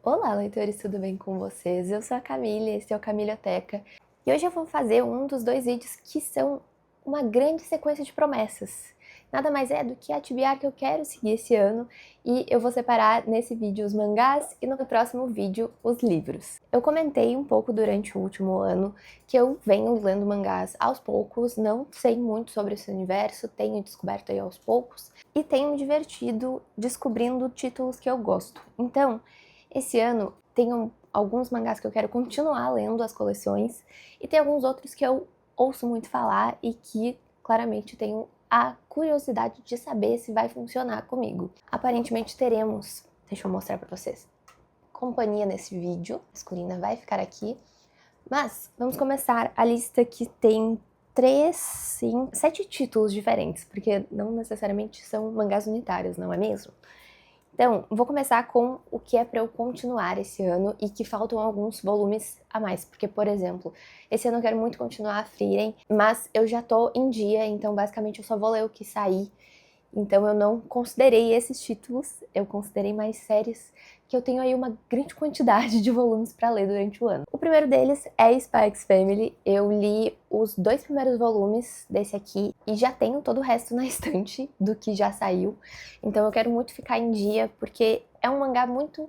Olá, leitores, tudo bem com vocês? Eu sou a Camille, esse é o Camilioteca, e hoje eu vou fazer um dos dois vídeos que são uma grande sequência de promessas. Nada mais é do que a TBR que eu quero seguir esse ano, e eu vou separar nesse vídeo os mangás e no próximo vídeo os livros. Eu comentei um pouco durante o último ano que eu venho lendo mangás aos poucos, não sei muito sobre esse universo, tenho descoberto aí aos poucos, e tenho me divertido descobrindo títulos que eu gosto. Então, esse ano tem alguns mangás que eu quero continuar lendo as coleções e tem alguns outros que eu ouço muito falar e que claramente tenho a curiosidade de saber se vai funcionar comigo. Aparentemente teremos, deixa eu mostrar pra vocês, companhia nesse vídeo, a masculina vai ficar aqui, mas vamos começar a lista que tem 7 títulos diferentes, porque não necessariamente são mangás unitários, não é mesmo? Então, vou começar com o que é para eu continuar esse ano e que faltam alguns volumes a mais, porque, por exemplo, esse ano eu quero muito continuar a Frieren, mas eu já tô em dia, então basicamente eu só vou ler o que sair. Então eu não considerei esses títulos, eu considerei mais séries que eu tenho aí uma grande quantidade de volumes para ler durante o ano. O primeiro deles é Spy X Family. Eu li os 2 primeiros volumes desse aqui e já tenho todo o resto na estante do que já saiu. Então eu quero muito ficar em dia porque é um mangá muito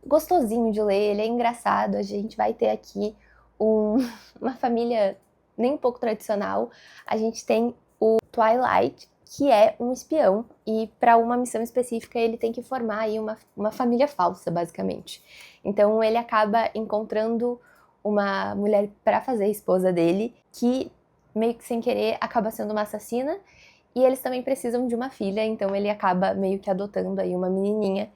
gostosinho de ler, ele é engraçado. A gente vai ter aqui uma família nem um pouco tradicional. A gente tem o Twilight, que é um espião, e para uma missão específica ele tem que formar aí uma família falsa, basicamente. Então ele acaba encontrando uma mulher para fazer a esposa dele, que meio que sem querer acaba sendo uma assassina, e eles também precisam de uma filha, então ele acaba meio que adotando aí uma menininha,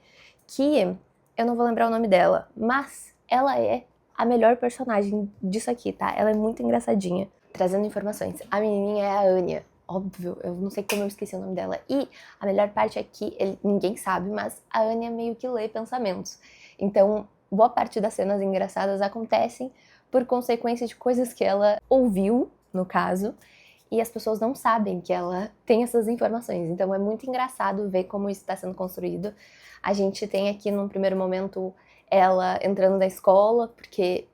que eu não vou lembrar o nome dela, mas ela é a melhor personagem disso aqui, tá? Ela é muito engraçadinha. Trazendo informações, a menininha é a Anya. Óbvio, eu não sei como eu esqueci o nome dela. E a melhor parte é que ninguém sabe, mas a Anya meio que lê pensamentos. Então, boa parte das cenas engraçadas acontecem por consequência de coisas que ela ouviu, no caso, e as pessoas não sabem que ela tem essas informações. Então é muito engraçado ver como isso está sendo construído. A gente tem aqui num primeiro momento ela entrando na escola, porque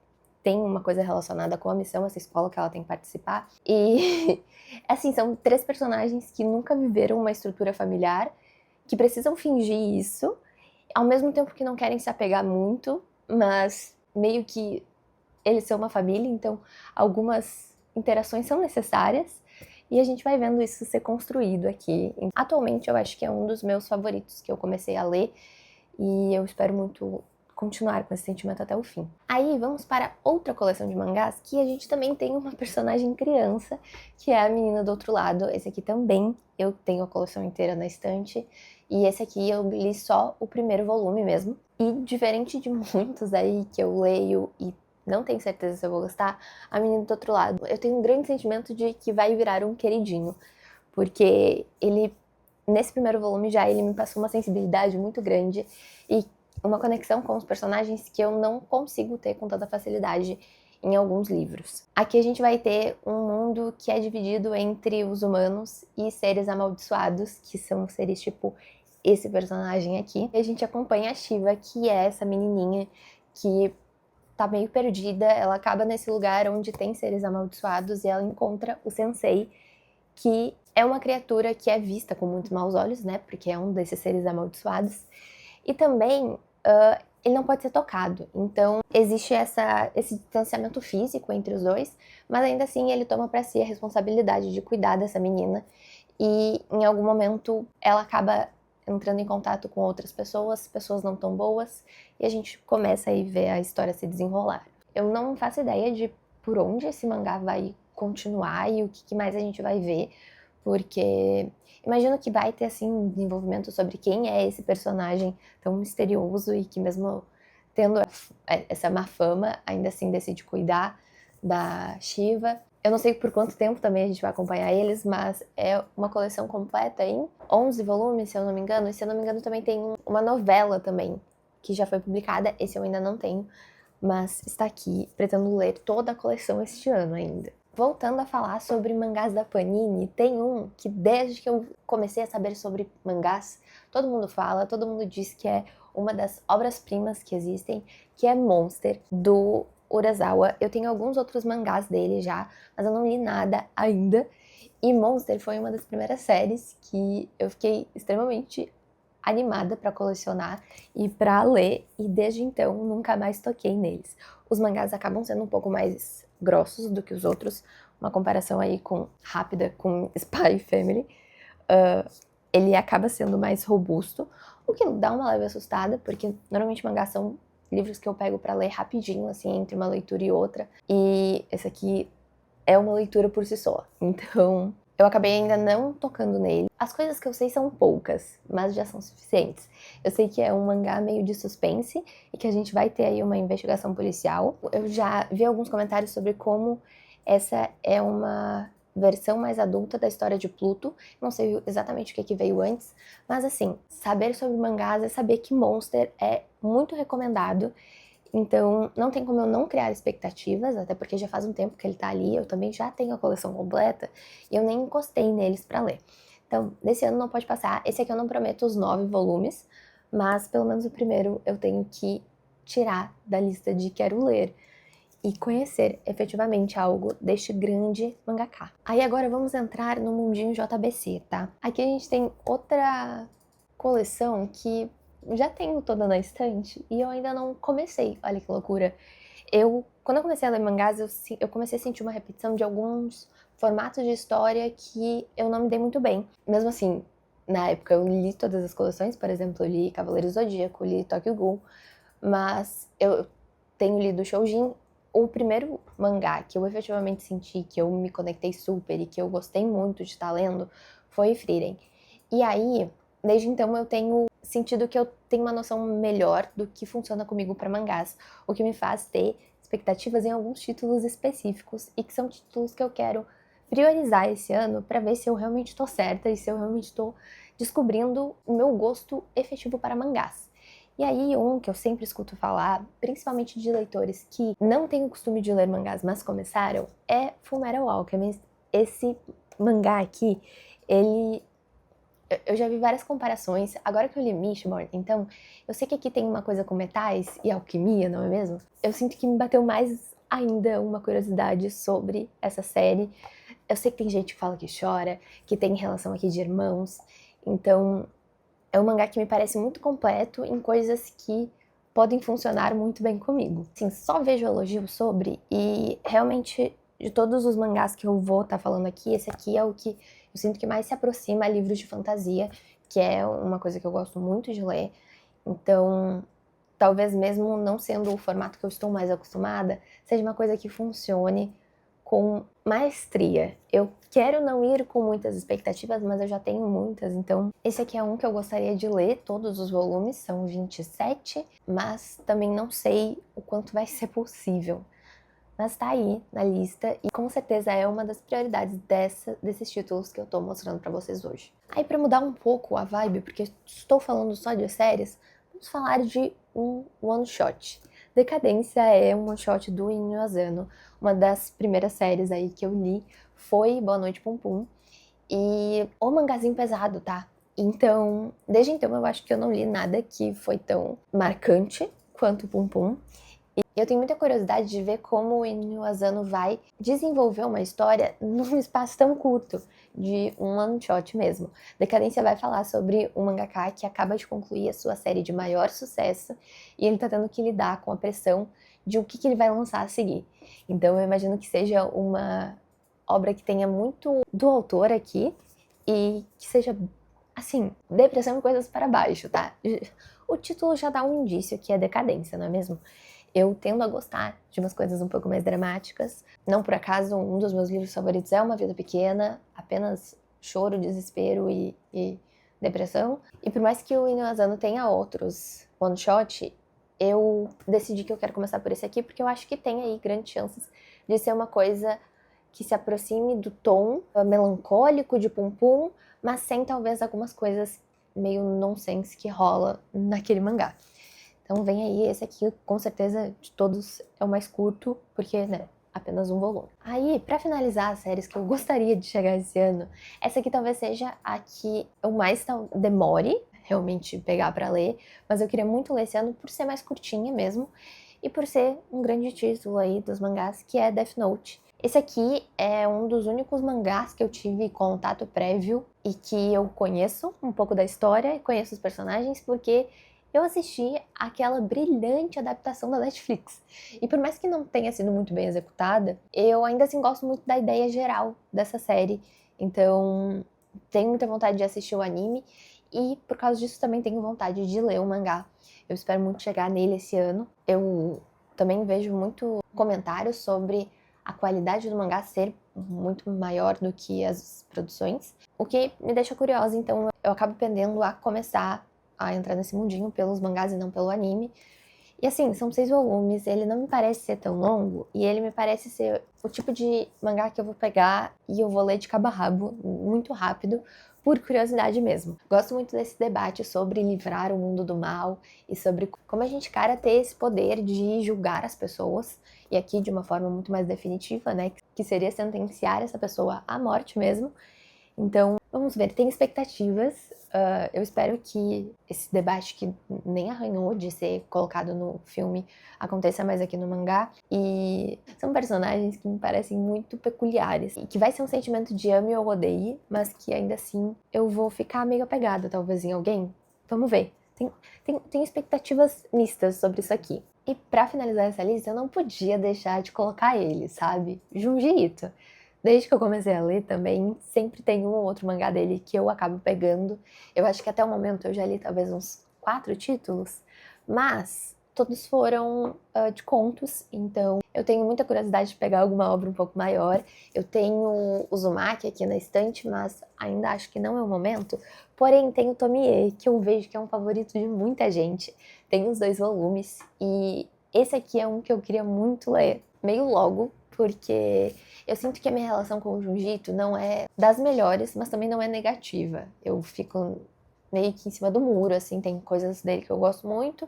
tem uma coisa relacionada com a missão, essa escola que ela tem que participar. E, assim, são 3 personagens que nunca viveram uma estrutura familiar, que precisam fingir isso, ao mesmo tempo que não querem se apegar muito, mas meio que eles são uma família, então algumas interações são necessárias. E a gente vai vendo isso ser construído aqui. Atualmente eu acho que é um dos meus favoritos que eu comecei a ler e eu espero muito continuar com esse sentimento até o fim. Aí vamos para outra coleção de mangás que a gente também tem uma personagem criança, que é a menina do outro lado. Esse aqui também eu tenho a coleção inteira na estante. E esse aqui eu li só o primeiro volume mesmo. E diferente de muitos aí que eu leio e não tenho certeza se eu vou gostar, a menina do outro lado, eu tenho um grande sentimento de que vai virar um queridinho. Porque ele, nesse primeiro volume já, ele me passou uma sensibilidade muito grande e uma conexão com os personagens que eu não consigo ter com tanta facilidade em alguns livros. Aqui a gente vai ter um mundo que é dividido entre os humanos e seres amaldiçoados, que são seres tipo esse personagem aqui. E a gente acompanha a Shiva, que é essa menininha que tá meio perdida, ela acaba nesse lugar onde tem seres amaldiçoados e ela encontra o Sensei, que é uma criatura que é vista com muitos maus olhos, né, porque é um desses seres amaldiçoados, e também ele não pode ser tocado, então existe esse distanciamento físico entre os dois, mas ainda assim ele toma para si a responsabilidade de cuidar dessa menina, e em algum momento ela acaba entrando em contato com outras pessoas não tão boas, e a gente começa aí ver a história se desenrolar. Eu não faço ideia de por onde esse mangá vai continuar e o que mais a gente vai ver, porque imagino que vai ter, assim, desenvolvimento sobre quem é esse personagem tão misterioso e que mesmo tendo essa má fama, ainda assim decide cuidar da Shiva. Eu não sei por quanto tempo também a gente vai acompanhar eles, mas é uma coleção completa em 11 volumes, se eu não me engano. E se eu não me engano também tem uma novela também, que já foi publicada. Esse eu ainda não tenho, mas está aqui. Pretendo ler toda a coleção este ano ainda. Voltando a falar sobre mangás da Panini, tem um que desde que eu comecei a saber sobre mangás, todo mundo fala, todo mundo diz que é uma das obras-primas que existem, que é Monster, do Urasawa. Eu tenho alguns outros mangás dele já, mas eu não li nada ainda. E Monster foi uma das primeiras séries que eu fiquei extremamente animada para colecionar e para ler, e desde então nunca mais toquei neles. Os mangás acabam sendo um pouco mais grossos do que os outros, uma comparação aí rápida com Spy Family. Ele acaba sendo mais robusto, o que dá uma leve assustada, porque normalmente mangás são livros que eu pego para ler rapidinho, assim, entre uma leitura e outra, e esse aqui é uma leitura por si só. Então, eu acabei ainda não tocando nele. As coisas que eu sei são poucas, mas já são suficientes. Eu sei que é um mangá meio de suspense e que a gente vai ter aí uma investigação policial. Eu já vi alguns comentários sobre como essa é uma versão mais adulta da história de Pluto. Não sei exatamente o que veio antes, mas assim, saber sobre mangás é saber que Monster é muito recomendado. Então, não tem como eu não criar expectativas, até porque já faz um tempo que ele tá ali, eu também já tenho a coleção completa, e eu nem encostei neles pra ler. Então, desse ano não pode passar. Esse aqui eu não prometo os 9 volumes, mas pelo menos o primeiro eu tenho que tirar da lista de quero ler e conhecer efetivamente algo deste grande mangaka. Aí agora vamos entrar no mundinho JBC, tá? Aqui a gente tem outra coleção que já tenho toda na estante e eu ainda não comecei. Olha que loucura. Quando eu comecei a ler mangás, eu comecei a sentir uma repetição de alguns formatos de história que eu não me dei muito bem. Mesmo assim, na época eu li todas as coleções, por exemplo, eu li Cavaleiro Zodíaco, li Tokyo Ghoul, mas eu tenho lido Shoujin. O primeiro mangá que eu efetivamente senti que eu me conectei super e que eu gostei muito de estar lendo foi Frieren. E aí, desde então eu tenho sentido que eu tenho uma noção melhor do que funciona comigo para mangás, o que me faz ter expectativas em alguns títulos específicos e que são títulos que eu quero priorizar esse ano para ver se eu realmente estou certa e se eu realmente estou descobrindo o meu gosto efetivo para mangás. E aí, um que eu sempre escuto falar, principalmente de leitores que não têm o costume de ler mangás, mas começaram, é Fullmetal Alchemist. Esse mangá aqui, eu já vi várias comparações. Agora que eu li Mistborn, então, eu sei que aqui tem uma coisa com metais e alquimia, não é mesmo? Eu sinto que me bateu mais ainda uma curiosidade sobre essa série. Eu sei que tem gente que fala que chora, que tem relação aqui de irmãos. Então, é um mangá que me parece muito completo em coisas que podem funcionar muito bem comigo. Assim, só vejo elogios sobre, e realmente, de todos os mangás que eu vou estar falando aqui, esse aqui é o que eu sinto que mais se aproxima a livros de fantasia, que é uma coisa que eu gosto muito de ler. Então, talvez mesmo não sendo o formato que eu estou mais acostumada, seja uma coisa que funcione com maestria. Eu quero não ir com muitas expectativas, mas eu já tenho muitas, então esse aqui é um que eu gostaria de ler, todos os volumes, são 27, mas também não sei o quanto vai ser possível. Mas tá aí na lista e com certeza é uma das prioridades desses títulos que eu tô mostrando pra vocês hoje. Aí pra mudar um pouco a vibe, porque estou falando só de séries, vamos falar de um one shot. Decadência é um one shot do Inyo Asano. Uma das primeiras séries aí que eu li foi Boa Noite Pum Pum. E o mangazinho pesado, tá? Então, desde então eu acho que eu não li nada que foi tão marcante quanto Pum Pum. E eu tenho muita curiosidade de ver como o Inyo Asano vai desenvolver uma história num espaço tão curto, de um one shot mesmo. Decadência vai falar sobre um mangaka que acaba de concluir a sua série de maior sucesso e ele tá tendo que lidar com a pressão de o que ele vai lançar a seguir. Então eu imagino que seja uma obra que tenha muito do autor aqui e que seja, assim, depressão e coisas para baixo, tá? O título já dá um indício que é decadência, não é mesmo? Eu tendo a gostar de umas coisas um pouco mais dramáticas. Não por acaso, um dos meus livros favoritos é Uma Vida Pequena, apenas choro, desespero e depressão. E por mais que o Inyo Asano tenha outros one-shot, eu decidi que eu quero começar por esse aqui, porque eu acho que tem aí grandes chances de ser uma coisa que se aproxime do tom melancólico de Pum Pum, mas sem talvez algumas coisas meio nonsense que rola naquele mangá. Então vem aí, esse aqui com certeza de todos é o mais curto, porque, né, apenas um volume. Aí, pra finalizar as séries que eu gostaria de chegar esse ano, essa aqui talvez seja a que eu mais demore realmente pegar pra ler, mas eu queria muito ler esse ano por ser mais curtinha mesmo, e por ser um grande título aí dos mangás, que é Death Note. Esse aqui é um dos únicos mangás que eu tive contato prévio e que eu conheço um pouco da história e conheço os personagens porque eu assisti aquela brilhante adaptação da Netflix. E por mais que não tenha sido muito bem executada, eu ainda assim gosto muito da ideia geral dessa série. Então, tenho muita vontade de assistir o anime e por causa disso também tenho vontade de ler o mangá. Eu espero muito chegar nele esse ano. Eu também vejo muito comentários sobre a qualidade do mangá ser muito maior do que as produções, o que me deixa curiosa, então eu acabo pendendo a começar a entrar nesse mundinho pelos mangás e não pelo anime. E assim, são 6 volumes, ele não me parece ser tão longo, e ele me parece ser o tipo de mangá que eu vou pegar e eu vou ler de cabo a rabo, muito rápido, por curiosidade mesmo. Gosto muito desse debate sobre livrar o mundo do mal e sobre como a gente cara ter esse poder de julgar as pessoas, e aqui de uma forma muito mais definitiva, né, que seria sentenciar essa pessoa à morte mesmo. Então, vamos ver, tem expectativas. Eu espero que esse debate que nem arranhou de ser colocado no filme aconteça mais aqui no mangá. E são personagens que me parecem muito peculiares. E que vai ser um sentimento de ame ou odeie, mas que ainda assim eu vou ficar meio apegada talvez em alguém. Vamos ver. Tem expectativas mistas sobre isso aqui. E pra finalizar essa lista, eu não podia deixar de colocar ele, sabe? Junji Ito. Desde que eu comecei a ler também, sempre tem um ou outro mangá dele que eu acabo pegando. Eu acho que até o momento eu já li talvez uns 4 títulos, mas todos foram de contos, então eu tenho muita curiosidade de pegar alguma obra um pouco maior. Eu tenho o Uzumaki aqui na estante, mas ainda acho que não é o momento. Porém, tem o Tomie, que eu vejo que é um favorito de muita gente. Tem os 2 volumes, e esse aqui é um que eu queria muito ler, meio logo, porque eu sinto que a minha relação com o Jiu-Jitsu não é das melhores, mas também não é negativa. Eu fico meio que em cima do muro, assim, tem coisas dele que eu gosto muito,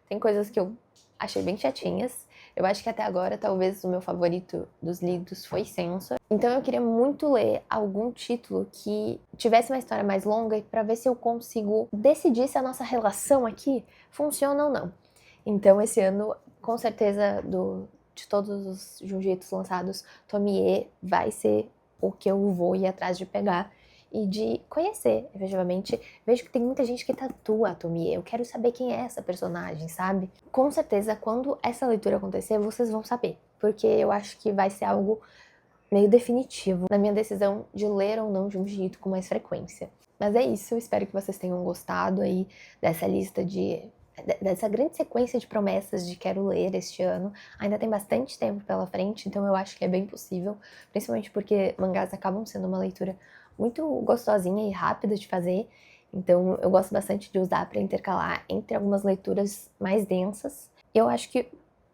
tem coisas que eu achei bem chatinhas. Eu acho que até agora, talvez, o meu favorito dos lidos foi Sensor. Então eu queria muito ler algum título que tivesse uma história mais longa e pra ver se eu consigo decidir se a nossa relação aqui funciona ou não. Então esse ano, com certeza, de todos os Jiu-Jitsu lançados, Tomie vai ser o que eu vou ir atrás de pegar e de conhecer, efetivamente. Vejo que tem muita gente que tatua a Tomie. Eu quero saber quem é essa personagem, sabe? Com certeza, quando essa leitura acontecer, vocês vão saber, porque eu acho que vai ser algo meio definitivo na minha decisão de ler ou não Jiu-Jitsu com mais frequência. Mas é isso, espero que vocês tenham gostado aí dessa lista dessa grande sequência de promessas de quero ler este ano. Ainda tem bastante tempo pela frente, então eu acho que é bem possível, principalmente porque mangás acabam sendo uma leitura muito gostosinha e rápida de fazer, então eu gosto bastante de usar para intercalar entre algumas leituras mais densas. Eu acho que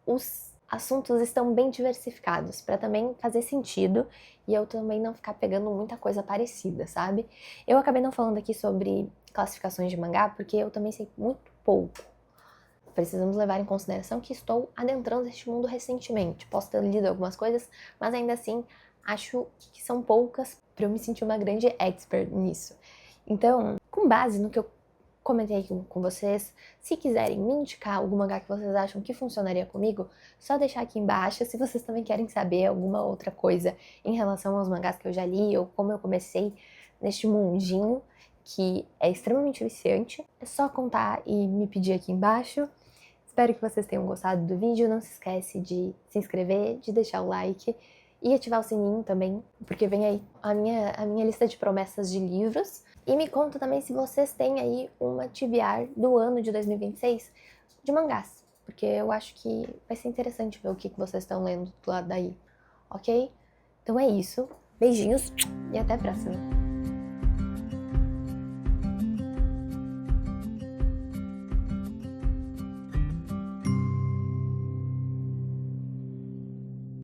os assuntos estão bem diversificados para também fazer sentido e eu também não ficar pegando muita coisa parecida, sabe? Eu acabei não falando aqui sobre classificações de mangá porque eu também sei muito pouco. Precisamos levar em consideração que estou adentrando este mundo recentemente. Posso ter lido algumas coisas, mas ainda assim acho que são poucas para eu me sentir uma grande expert nisso. Então, com base no que eu comentei aqui com vocês, se quiserem me indicar algum mangá que vocês acham que funcionaria comigo, só deixar aqui embaixo. Se vocês também querem saber alguma outra coisa em relação aos mangás que eu já li ou como eu comecei neste mundinho que é extremamente viciante, é só contar e me pedir aqui embaixo. Espero que vocês tenham gostado do vídeo. Não se esquece de se inscrever, de deixar o like e ativar o sininho também, porque vem aí a minha lista de promessas de livros. E me conta também se vocês têm aí uma TBR do ano de 2026 de mangás, porque eu acho que vai ser interessante ver o que vocês estão lendo do lado daí, ok? Então é isso. Beijinhos e até a próxima!